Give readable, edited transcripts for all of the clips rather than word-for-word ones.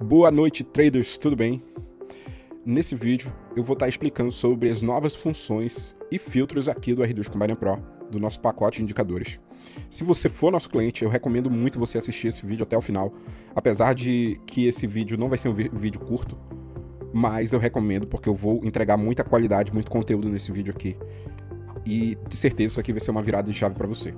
Boa noite, traders, tudo bem? Nesse vídeo eu vou estar explicando sobre as novas funções e filtros aqui do R2 Combiner Pro, do nosso pacote de indicadores. Se você for nosso cliente, eu recomendo muito você assistir esse vídeo até o final, apesar de que esse vídeo não vai ser um vídeo curto, mas eu recomendo porque eu vou entregar muita qualidade, muito conteúdo nesse vídeo aqui, e de certeza isso aqui vai ser uma virada de chave para você.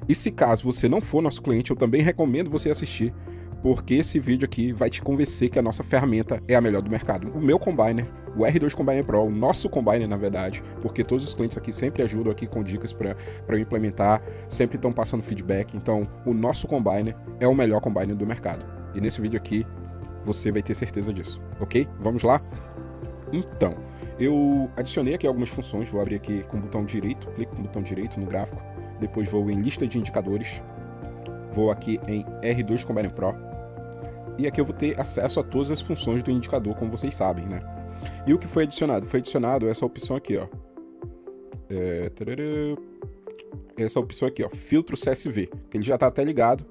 E se caso você não for nosso cliente, eu também recomendo você assistir, porque esse vídeo aqui vai te convencer que a nossa ferramenta é a melhor do mercado. O meu Combiner, o R2 Combiner Pro, o nosso Combiner na verdade, porque todos os clientes aqui sempre ajudam aqui com dicas para eu implementar, sempre estão passando feedback, então o nosso Combiner é o melhor Combiner do mercado. E nesse vídeo aqui você vai ter certeza disso, ok? Vamos lá? Então, eu adicionei aqui algumas funções, vou abrir aqui com o botão direito, clico com o botão direito no gráfico, depois vou em lista de indicadores, vou aqui em R2 Combiner Pro, e aqui eu vou ter acesso a todas as funções do indicador, como vocês sabem, né? E o que foi adicionado? Foi adicionado essa opção aqui, ó. Essa opção aqui, ó, filtro CSV, que ele já está até ligado.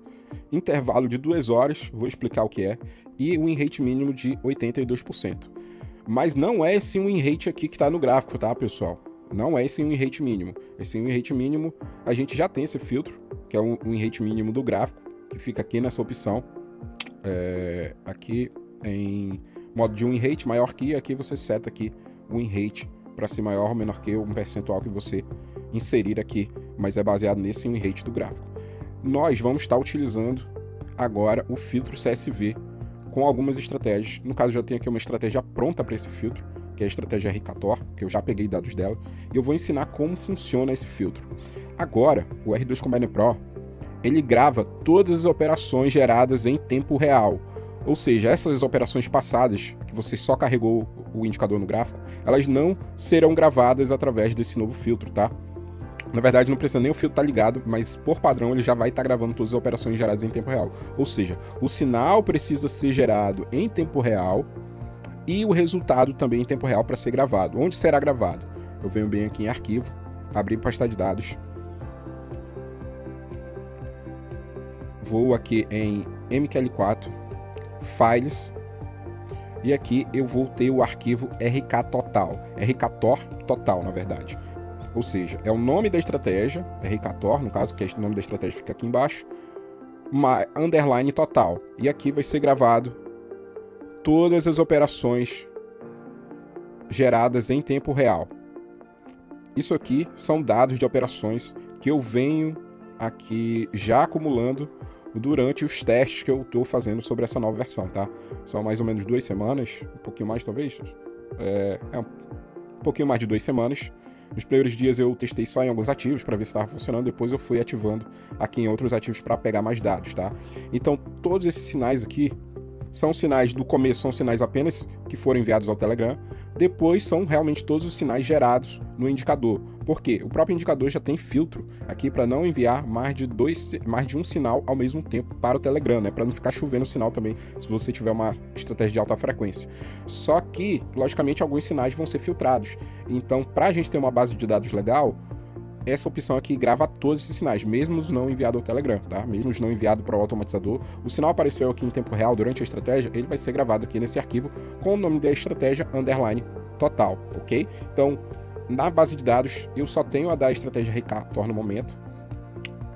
Intervalo de 2 horas, vou explicar o que é, e um win rate mínimo de 82%. Mas não é esse win rate aqui que está no gráfico, tá, pessoal? Não é esse win rate mínimo. Esse win rate mínimo, a gente já tem esse filtro, que é o win rate mínimo do gráfico, que fica aqui nessa opção. Aqui em modo de win rate maior que, aqui você seta aqui o win rate para ser maior ou menor que um percentual que você inserir aqui, mas é baseado nesse win rate do gráfico. Nós vamos estar utilizando agora o filtro CSV com algumas estratégias. No caso, já tenho aqui uma estratégia pronta para esse filtro, que é a estratégia RKTOR, que eu já peguei dados dela, e eu vou ensinar como funciona esse filtro. Agora, o R2 Combiner Pro, ele grava todas as operações geradas em tempo real. Ou seja, essas operações passadas, que você só carregou o indicador no gráfico, elas não serão gravadas através desse novo filtro, tá? Na verdade, não precisa nem o filtro estar ligado, mas por padrão ele já vai estar gravando todas as operações geradas em tempo real. Ou seja, o sinal precisa ser gerado em tempo real e o resultado também em tempo real para ser gravado. Onde será gravado? Eu venho bem aqui em arquivo, abrir pasta de dados. Vou aqui em MQL4, Files, e aqui eu vou ter o arquivo RKTotal, RKTOR total, na verdade. Ou seja, é o nome da estratégia, RKTOR, no caso, que o nome da estratégia fica aqui embaixo, underline total. E aqui vai ser gravado todas as operações geradas em tempo real. Isso aqui são dados de operações que eu venho aqui já acumulando durante os testes que eu estou fazendo sobre essa nova versão, tá? São mais ou menos 2 semanas, um pouquinho mais talvez, um pouquinho mais de 2 semanas. Nos primeiros dias eu testei só em alguns ativos para ver se estava funcionando, depois eu fui ativando aqui em outros ativos para pegar mais dados, tá? Então todos esses sinais aqui são sinais do começo, são sinais apenas que foram enviados ao Telegram, depois são realmente todos os sinais gerados no indicador. Por quê? O próprio indicador já tem filtro aqui para não enviar mais de um sinal ao mesmo tempo para o Telegram, né? Para não ficar chovendo o sinal também, se você tiver uma estratégia de alta frequência. Só que, logicamente, alguns sinais vão ser filtrados. Então, para a gente ter uma base de dados legal, essa opção aqui grava todos esses sinais, mesmo os não enviados ao Telegram, tá? Mesmo os não enviados para o automatizador. O sinal apareceu aqui em tempo real durante a estratégia, ele vai ser gravado aqui nesse arquivo com o nome da estratégia underline total, ok? Então, na base de dados, eu só tenho a da estratégia RKTOR no momento.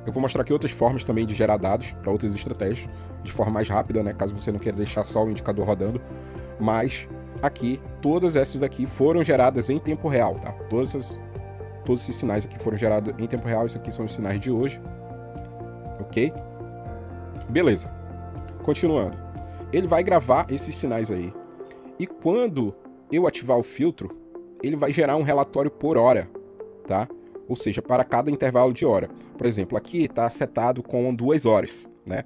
Eu vou mostrar aqui outras formas também de gerar dados para outras estratégias, de forma mais rápida, né? Caso você não queira deixar só o indicador rodando. Mas aqui, todas essas daqui foram geradas em tempo real, tá? Todos esses sinais aqui foram gerados em tempo real. Isso aqui são os sinais de hoje. Ok? Beleza. Continuando. Ele vai gravar esses sinais aí. E quando eu ativar o filtro, ele vai gerar um relatório por hora, tá? Ou seja, para cada intervalo de hora. Por exemplo, aqui está setado com 2 horas, né?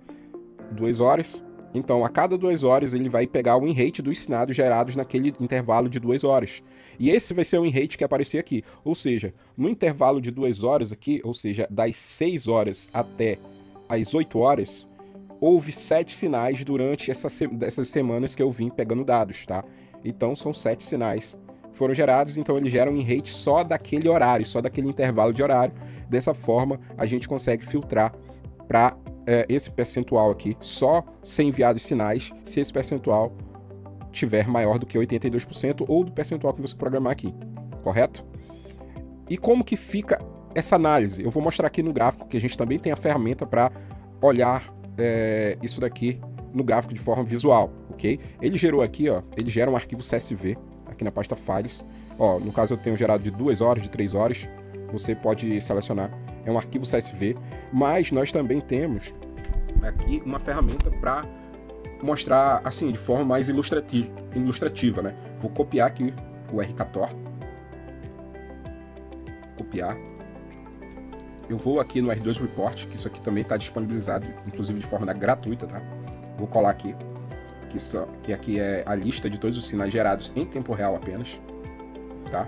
2 horas. Então, a cada 2 horas, ele vai pegar o win rate dos sinais gerados naquele intervalo de 2 horas. E esse vai ser o win rate que aparecer aqui. Ou seja, no intervalo de 2 horas aqui, ou seja, das 6 horas até as 8 horas, houve 7 sinais durante essas semanas que eu vim pegando dados, tá? Então, são 7 sinais que foram gerados, então ele gera um win rate só daquele horário, só daquele intervalo de horário. Dessa forma, a gente consegue filtrar para esse percentual aqui só ser enviado os sinais se esse percentual tiver maior do que 82% ou do percentual que você programar aqui, correto? E como que fica essa análise? Eu vou mostrar aqui no gráfico, que a gente também tem a ferramenta para olhar isso daqui no gráfico de forma visual, ok? Ele gerou aqui, ó, ele gera um arquivo CSV aqui na pasta Files. Ó, no caso eu tenho gerado de 2 horas, de 3 horas, você pode selecionar. É um arquivo CSV, mas nós também temos aqui uma ferramenta para mostrar assim de forma mais ilustrativa, né? Vou copiar aqui o RKTOR. Copiar. Eu vou aqui no R2 Report, que isso aqui também está disponibilizado, inclusive de forma gratuita, tá? Vou colar aqui, que aqui é a lista de todos os sinais gerados em tempo real apenas, tá?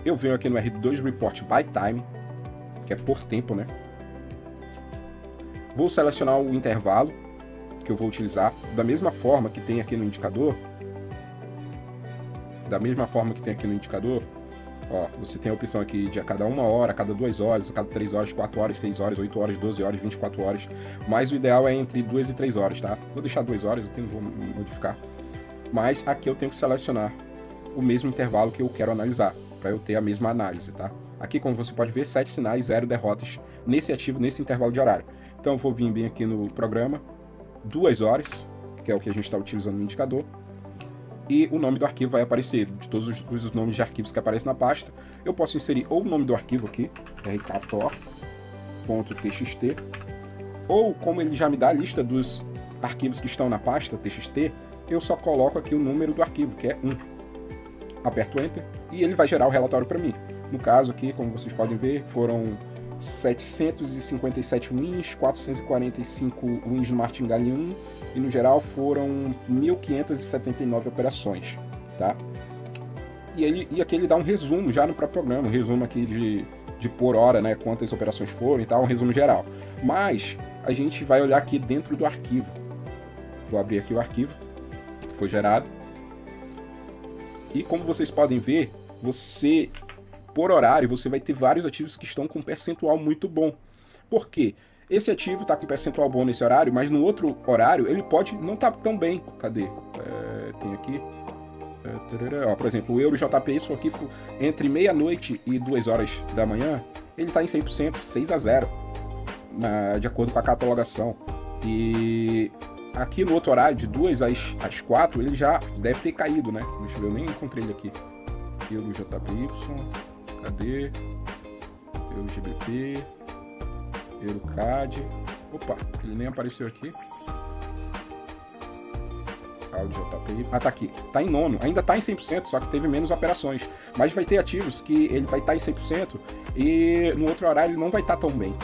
Eu venho aqui no R2 Report by Time, que é por tempo, né? Vou selecionar o intervalo que eu vou utilizar, da mesma forma que tem aqui no indicador. Ó, você tem a opção aqui de a cada 1 hora, a cada 2 horas, a cada 3 horas, 4 horas, 6 horas, 8 horas, 12 horas, 24 horas. Mas o ideal é entre 2 e 3 horas, tá? Vou deixar 2 horas aqui, não vou modificar. Mas aqui eu tenho que selecionar o mesmo intervalo que eu quero analisar, para eu ter a mesma análise, tá? Aqui, como você pode ver, 7 sinais, 0 derrotas nesse ativo, nesse intervalo de horário. Então eu vou vir bem aqui no programa, 2 horas, que é o que a gente está utilizando no indicador. E o nome do arquivo vai aparecer, de todos os nomes de arquivos que aparecem na pasta. Eu posso inserir ou o nome do arquivo aqui, rktor.txt, ou como ele já me dá a lista dos arquivos que estão na pasta txt, eu só coloco aqui o número do arquivo, que é 1. Aperto Enter e ele vai gerar o relatório para mim. No caso aqui, como vocês podem ver, foram 757 wins, 445 wins no Martingale 1, e no geral foram 1.579 operações, tá? E aqui ele dá um resumo já no próprio programa, um resumo aqui de por hora, né, quantas operações foram e tal, um resumo geral. Mas a gente vai olhar aqui dentro do arquivo. Vou abrir aqui o arquivo que foi gerado. E como vocês podem ver, por horário, você vai ter vários ativos que estão com um percentual muito bom. Por quê? Esse ativo está com percentual bom nesse horário, mas no outro horário ele pode não estar tão bem. Cadê? Tem aqui. Ó, por exemplo, o Euro JPY aqui, entre meia-noite e 2 horas da manhã, ele está em 100%, 6-0, de acordo com a catalogação. E aqui no outro horário, de 2 às 4, ele já deve ter caído, né? Deixa eu ver, eu nem encontrei ele aqui. Euro JPY, cadê? Euro GBP... EuroCAD. Opa, ele nem apareceu aqui. Áudio JPY. Ah, tá aqui. Tá em 9º. Ainda tá em 100%, só que teve menos operações. Mas vai ter ativos que ele vai estar em 100% e no outro horário ele não vai estar tão bem.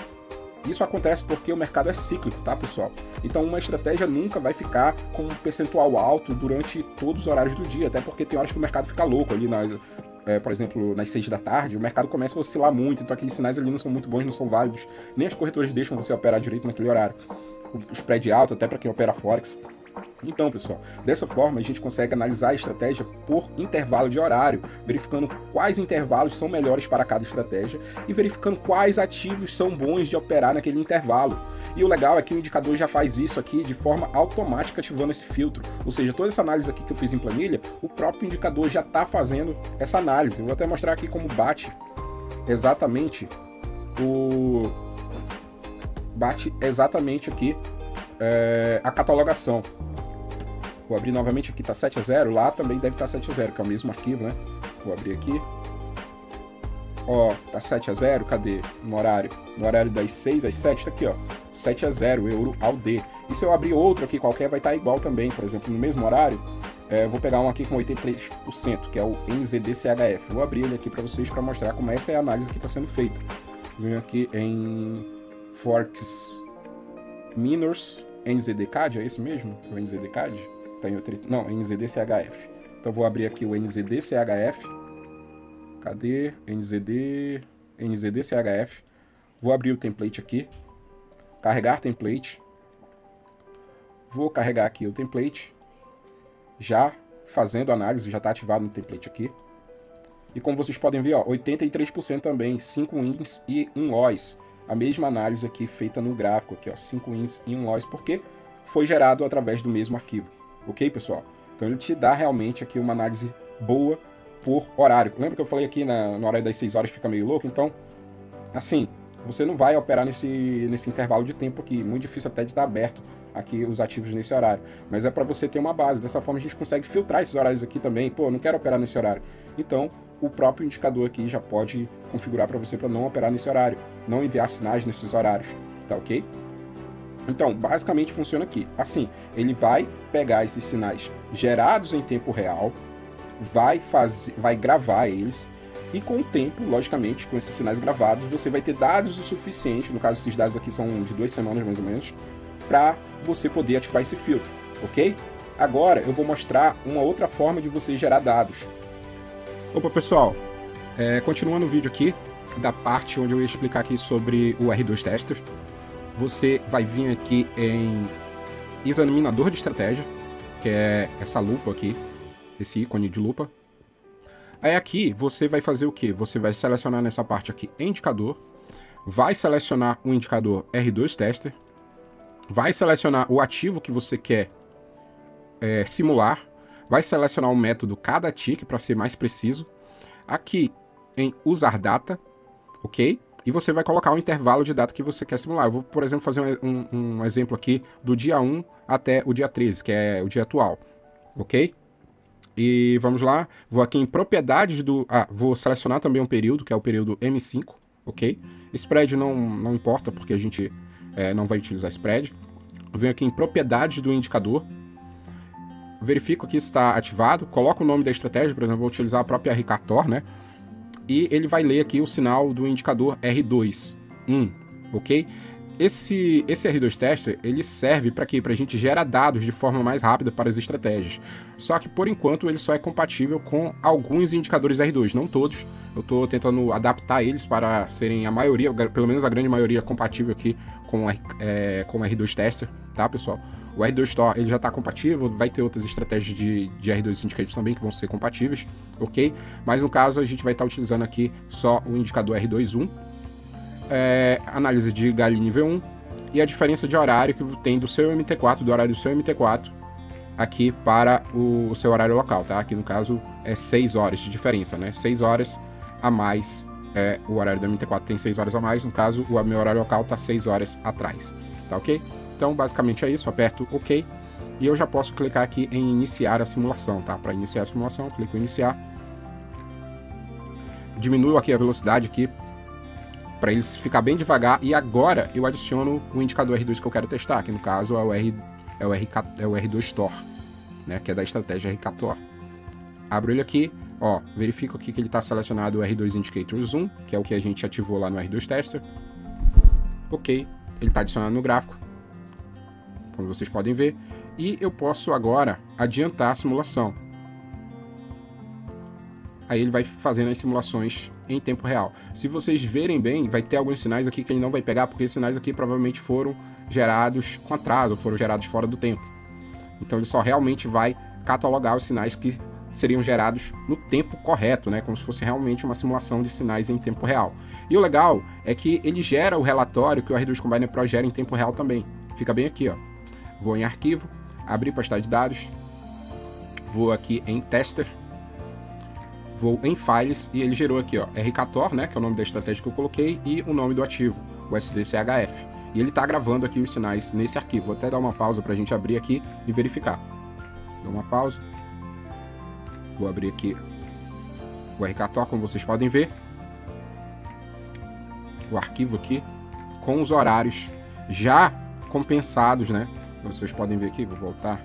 Isso acontece porque o mercado é cíclico, tá, pessoal? Então uma estratégia nunca vai ficar com um percentual alto durante todos os horários do dia, até porque tem horas que o mercado fica louco ali por exemplo, nas 6 da tarde, o mercado começa a oscilar muito, então aqueles sinais ali não são muito bons, não são válidos, nem as corretoras deixam você operar direito naquele horário. O spread alto, até para quem opera Forex. Então, pessoal, dessa forma a gente consegue analisar a estratégia por intervalo de horário, verificando quais intervalos são melhores para cada estratégia e verificando quais ativos são bons de operar naquele intervalo. E o legal é que o indicador já faz isso aqui de forma automática, ativando esse filtro. Ou seja, toda essa análise aqui que eu fiz em planilha, o próprio indicador já está fazendo essa análise. Eu vou até mostrar aqui como bate exatamente aqui a catalogação. Vou abrir novamente aqui, tá 7-0, lá também deve estar 7-0, que é o mesmo arquivo, né? Vou abrir aqui. Ó, tá 7-0, cadê? No horário das 6 às 7, tá aqui, ó. 7-0, euro ao D. E se eu abrir outro aqui qualquer, vai estar igual também. Por exemplo, no mesmo horário, vou pegar um aqui com 83%, que é o NZD-CHF. Vou abrir ele aqui para vocês para mostrar como essa é a análise que está sendo feita. Venho aqui em Forex Miners, NZD-CAD, é esse mesmo? O NZD-CAD? Não, NZD-CHF. Então vou abrir aqui o NZD-CHF. Cadê? NZD-CHF. Vou abrir o template aqui. Carregar template. Vou carregar aqui o template. Já fazendo análise, já está ativado no template aqui. E como vocês podem ver, ó, 83% também, 5 wins e 1 loss. a mesma análise aqui feita no gráfico, aqui ó, 5 ins e 1 loss, porque foi gerado através do mesmo arquivo, ok, pessoal? Então ele te dá realmente aqui uma análise boa por horário. Lembra que eu falei aqui na hora das 6 horas fica meio louco? Então, assim, você não vai operar nesse intervalo de tempo aqui, muito difícil até de estar aberto aqui os ativos nesse horário, mas é para você ter uma base. Dessa forma a gente consegue filtrar esses horários aqui também. Pô, não quero operar nesse horário, então o próprio indicador aqui já pode configurar para você para não operar nesse horário, não enviar sinais nesses horários, tá ok? Então, basicamente funciona aqui. Assim, ele vai pegar esses sinais gerados em tempo real, vai gravar eles, e com o tempo, logicamente, com esses sinais gravados, você vai ter dados o suficiente, no caso esses dados aqui são de 2 semanas mais ou menos, para você poder ativar esse filtro, ok? Agora eu vou mostrar uma outra forma de você gerar dados. Opa, pessoal, continuando o vídeo aqui, da parte onde eu ia explicar aqui sobre o R2 Tester, você vai vir aqui em examinador de estratégia, que é essa lupa aqui, esse ícone de lupa. Aí aqui você vai fazer o que? Você vai selecionar nessa parte aqui indicador, vai selecionar o indicador R2 Tester, vai selecionar o ativo que você quer simular, vai selecionar o método cada tick para ser mais preciso, aqui em usar data, ok? E você vai colocar o intervalo de data que você quer simular. Eu vou, por exemplo, fazer um exemplo aqui do dia 1 até o dia 13, que é o dia atual, ok? E vamos lá, vou aqui em propriedades do... vou selecionar também um período, que é o período M5, ok? Spread não importa, porque a gente não vai utilizar spread. Eu venho aqui em propriedades do indicador, verifico aqui se está ativado, coloco o nome da estratégia, por exemplo, vou utilizar a própria RKTOR, né? E ele vai ler aqui o sinal do indicador R2, ok? Esse R2 Tester, ele serve para quê? Para a gente gerar dados de forma mais rápida para as estratégias. Só que, por enquanto, ele só é compatível com alguns indicadores R2, não todos. Eu estou tentando adaptar eles para serem a maioria, pelo menos a grande maioria, compatível aqui com o R2 Tester, tá, pessoal? O R2 Store ele já está compatível, vai ter outras estratégias de R2 Indicators também que vão ser compatíveis, ok? Mas no caso a gente vai estar utilizando aqui só o indicador R2.1, análise de Gale nível 1 e a diferença de horário que tem do seu MT4, do horário do seu MT4 aqui para o seu horário local, tá? Aqui no caso é 6 horas de diferença, né? 6 horas a mais, o horário do MT4 tem 6 horas a mais, no caso o meu horário local está 6 horas atrás, tá ok? Então, basicamente é isso, aperto OK e eu já posso clicar aqui em iniciar a simulação, tá? Para iniciar a simulação, clico em iniciar. Diminuo aqui a velocidade aqui para ele ficar bem devagar e agora eu adiciono o indicador R2 que eu quero testar, que no caso é o R2 Store, né? Que é da estratégia RKTOR. Abro ele aqui, ó, verifico aqui que ele está selecionado o R2 Indicators 1, que é o que a gente ativou lá no R2 Tester. OK, ele está adicionado no gráfico, como vocês podem ver, e eu posso agora adiantar a simulação. Aí ele vai fazendo as simulações em tempo real. Se vocês verem bem, vai ter alguns sinais aqui que ele não vai pegar, porque esses sinais aqui provavelmente foram gerados com atraso, foram gerados fora do tempo. Então ele só realmente vai catalogar os sinais que seriam gerados no tempo correto, né? Como se fosse realmente uma simulação de sinais em tempo real. E o legal é que ele gera o relatório que o R2 Combiner Pro gera em tempo real também. Fica bem aqui, ó. Vou em arquivo, abrir pasta de dados, vou aqui em tester, vou em files e ele gerou aqui, ó, RKTOR, né, que é o nome da estratégia que eu coloquei, e o nome do ativo, o SDCHF. E ele está gravando aqui os sinais nesse arquivo. Vou até dar uma pausa para a gente abrir aqui e verificar. Dou uma pausa. Vou abrir aqui o RKTOR, como vocês podem ver. O arquivo aqui com os horários já compensados, né? Vocês podem ver aqui, vou voltar.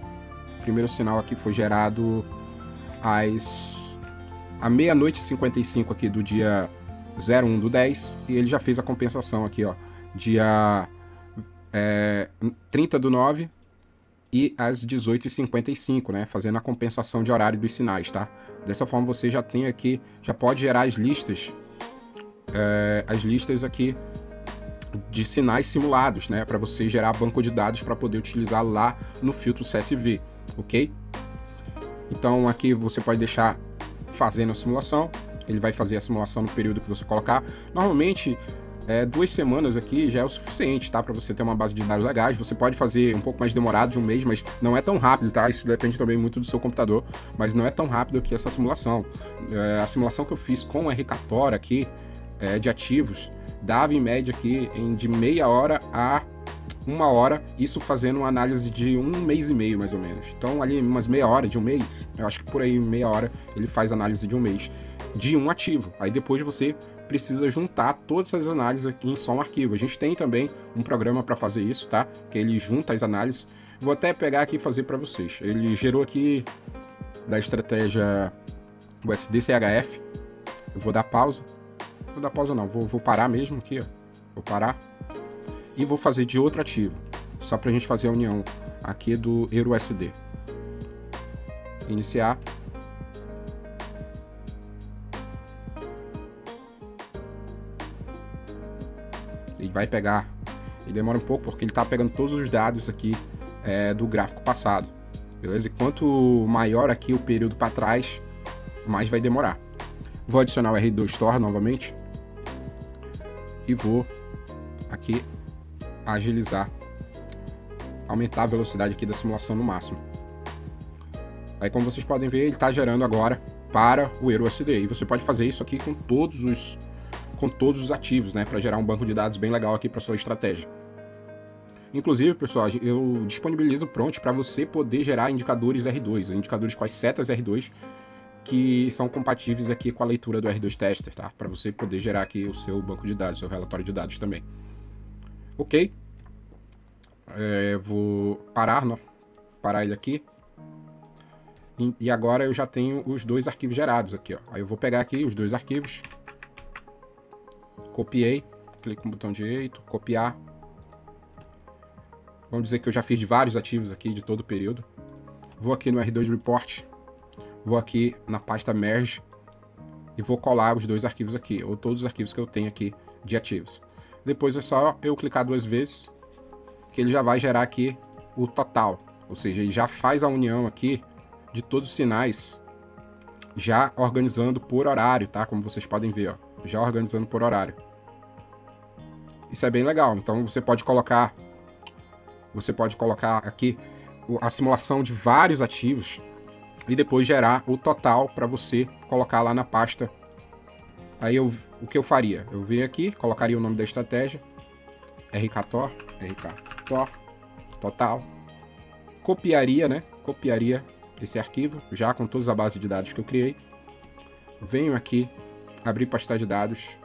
O primeiro sinal aqui foi gerado à meia-noite e 55 aqui do dia 01/10 e ele já fez a compensação aqui, ó, dia 30/9 e às 18h55, né, fazendo a compensação de horário dos sinais, tá? Dessa forma você já tem aqui, já pode gerar as listas aqui de sinais simulados, né, para você gerar banco de dados para poder utilizar lá no filtro CSV, ok? Então aqui você pode deixar fazendo a simulação, ele vai fazer a simulação no período que você colocar. Normalmente 2 semanas aqui já é o suficiente, tá? Para você ter uma base de dados legais. Você pode fazer um pouco mais demorado, de um mês, mas não é tão rápido, tá? Isso depende também muito do seu computador, mas não é tão rápido que essa simulação. A simulação que eu fiz com o RKTOR aqui, de ativos, dava em média aqui de meia hora a 1 hora, isso fazendo uma análise de 1 mês e meio, mais ou menos. Então, ali umas meia hora de um mês, eu acho que por aí meia hora ele faz análise de um mês de um ativo. Aí depois você precisa juntar todas essas análises aqui em só um arquivo. A gente tem também um programa para fazer isso, tá? Que ele junta as análises. Vou até pegar aqui e fazer para vocês. Ele gerou aqui da estratégia USD-CHF. Eu vou dar pausa. Vou dar pausa não, vou parar mesmo aqui, ó. Vou parar. E vou fazer de outro ativo. Só pra gente fazer a união aqui do EURUSD. Iniciar. Ele vai pegar, ele demora um pouco porque ele está pegando todos os dados aqui do gráfico passado, beleza? E quanto maior aqui o período para trás, mais vai demorar. Vou adicionar o R2TOR novamente e vou aqui agilizar, aumentar a velocidade aqui da simulação no máximo. Aí, como vocês podem ver, ele está gerando agora para o EURUSD. E você pode fazer isso aqui com todos os ativos, né, para gerar um banco de dados bem legal aqui para sua estratégia. Inclusive, pessoal, eu disponibilizo Prompt para você poder gerar indicadores R2, indicadores com as setas R2 que são compatíveis aqui com a leitura do R2 Tester, tá? Para você poder gerar aqui o seu banco de dados, seu relatório de dados também. Ok. Vou parar ele aqui. E agora eu já tenho os 2 arquivos gerados aqui, ó. Aí eu vou pegar aqui os 2 arquivos. Copiei, clico no botão direito, copiar. Vamos dizer que eu já fiz de vários ativos aqui, de todo o período. Vou aqui no R2 Report, vou aqui na pasta Merge e vou colar os 2 arquivos aqui, ou todos os arquivos que eu tenho aqui de ativos. Depois é só eu clicar 2 vezes, que ele já vai gerar aqui o total. Ou seja, ele já faz a união aqui de todos os sinais, já organizando por horário, tá? Como vocês podem ver, ó. Já organizando por horário. Isso é bem legal. Então você pode colocar aqui a simulação de vários ativos e depois gerar o total para você colocar lá na pasta. Aí o que eu faria? Eu venho aqui, colocaria o nome da estratégia, RKTOR, total, copiaria, né? Copiaria esse arquivo já com toda a base de dados que eu criei. Venho aqui, abrir pasta de dados,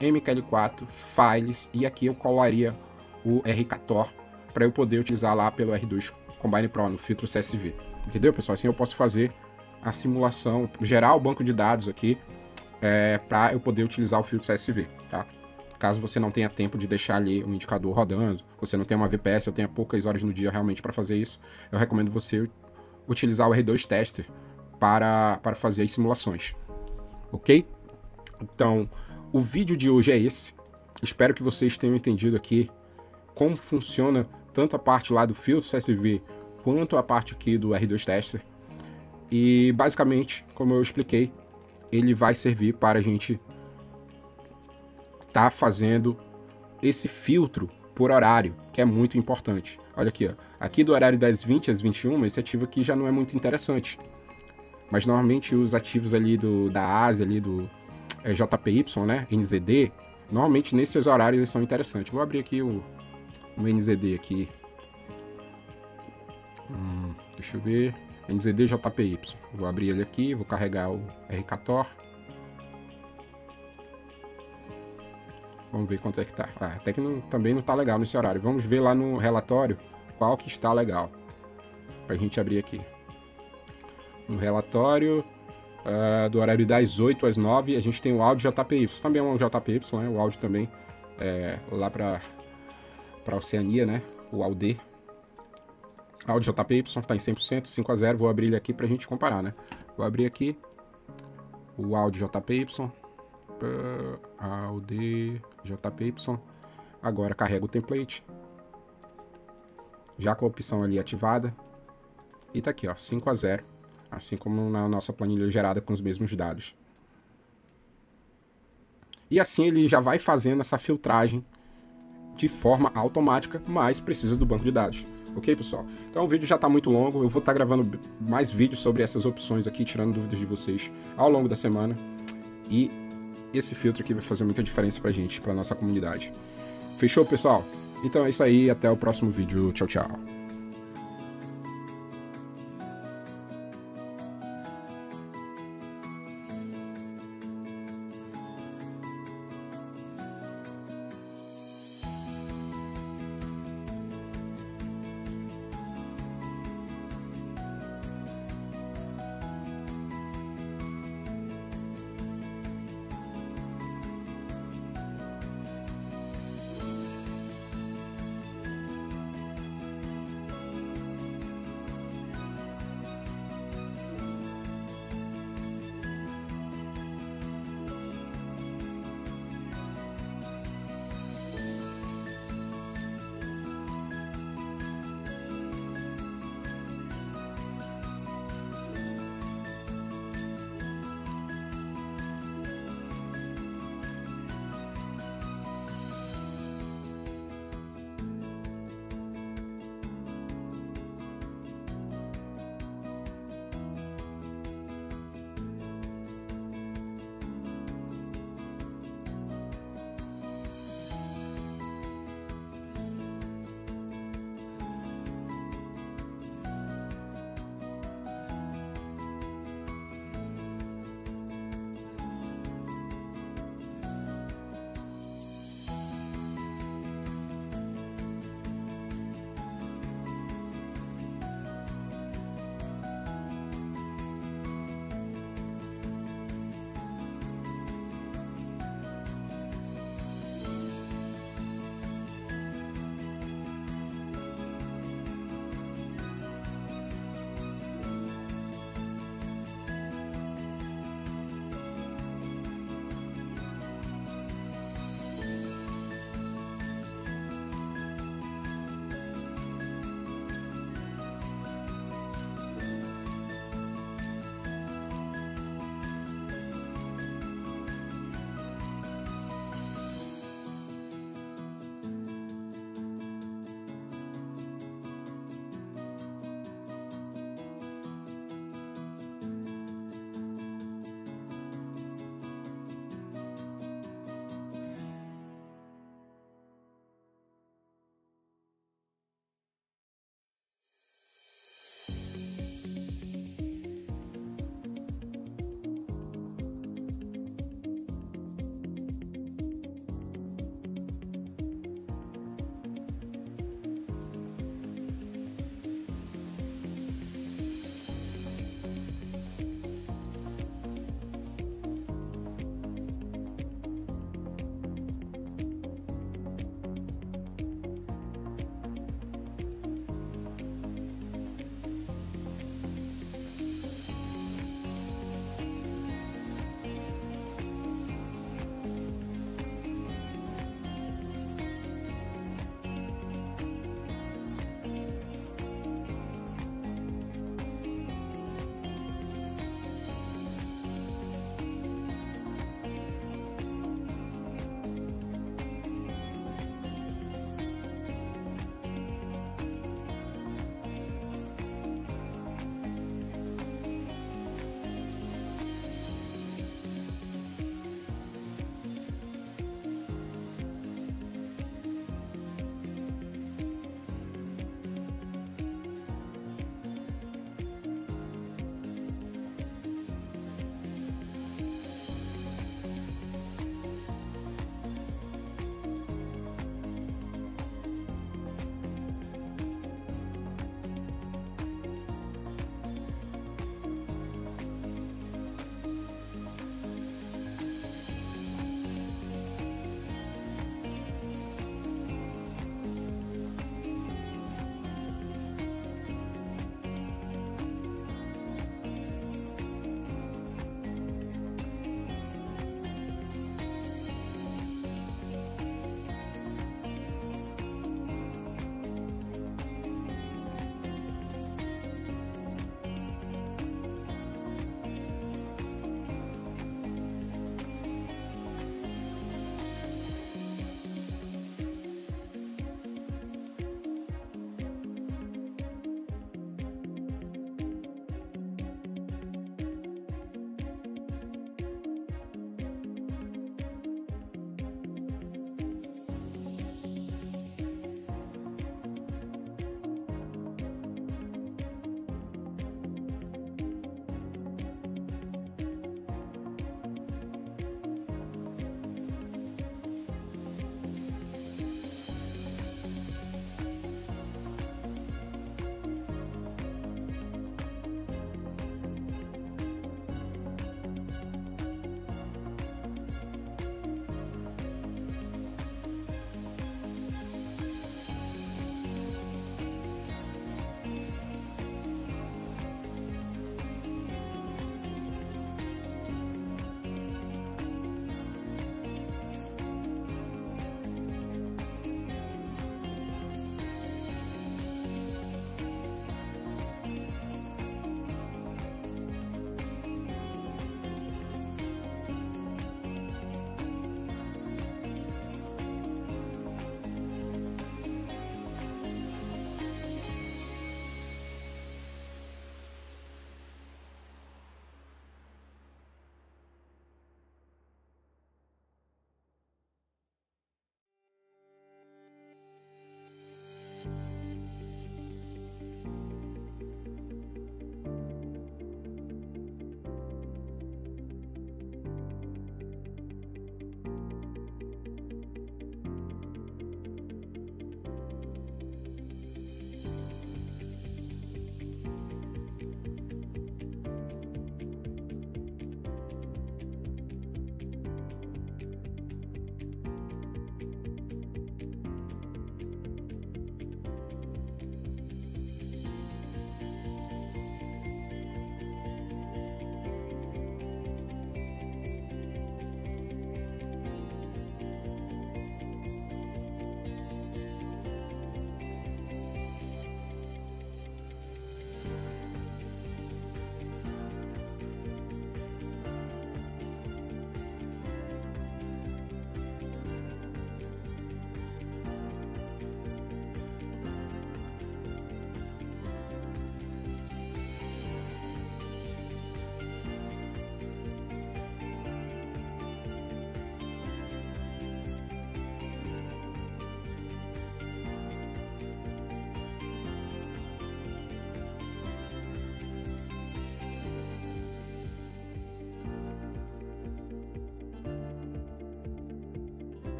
MQL4, Files, e aqui eu colaria o RKTOR para eu poder utilizar lá pelo R2 Combine Pro no filtro CSV. Entendeu, pessoal? Assim eu posso fazer a simulação, gerar o banco de dados aqui para eu poder utilizar o filtro CSV, tá? Caso você não tenha tempo de deixar ali o indicador rodando, você não tem uma VPS, eu tenha poucas horas no dia realmente para fazer isso, eu recomendo você utilizar o R2 Tester para fazer as simulações. Ok? Então, o vídeo de hoje é esse. Espero que vocês tenham entendido aqui como funciona tanto a parte lá do filtro CSV quanto a parte aqui do R2 Tester. E basicamente, como eu expliquei, ele vai servir para a gente estar fazendo esse filtro por horário, que é muito importante. Olha aqui, ó. Aqui do horário das 20 às 21, esse ativo aqui já não é muito interessante. Mas normalmente os ativos ali da Ásia, ali do JPY, né, NZD, normalmente nesses horários eles são interessantes. Vou abrir aqui o NZD aqui. Deixa eu ver. NZD JPY. Vou abrir ele aqui, vou carregar o RKTOR. Vamos ver quanto é que tá. Até que também não tá legal nesse horário. Vamos ver lá no relatório qual que está legal. Pra gente abrir aqui. No relatório do horário das 8 às 9, a gente tem o áudio JPY. Também é um JPY, né? O áudio também lá para Oceania, né? O AUD. Áudio JPY está em 100%, 5-0. Vou abrir ele aqui para a gente comparar, né? Vou abrir aqui o áudio JPY. AUD JPY. Agora carrega o template. Já com a opção ali ativada. E tá aqui, ó, 5-0. Assim como na nossa planilha gerada com os mesmos dados. E assim ele já vai fazendo essa filtragem de forma automática, mas precisa do banco de dados. Ok, pessoal? Então o vídeo já está muito longo, eu vou estar gravando mais vídeos sobre essas opções aqui, tirando dúvidas de vocês ao longo da semana. E esse filtro aqui vai fazer muita diferença pra gente, pra nossa comunidade. Fechou, pessoal? Então é isso aí, até o próximo vídeo. Tchau, tchau.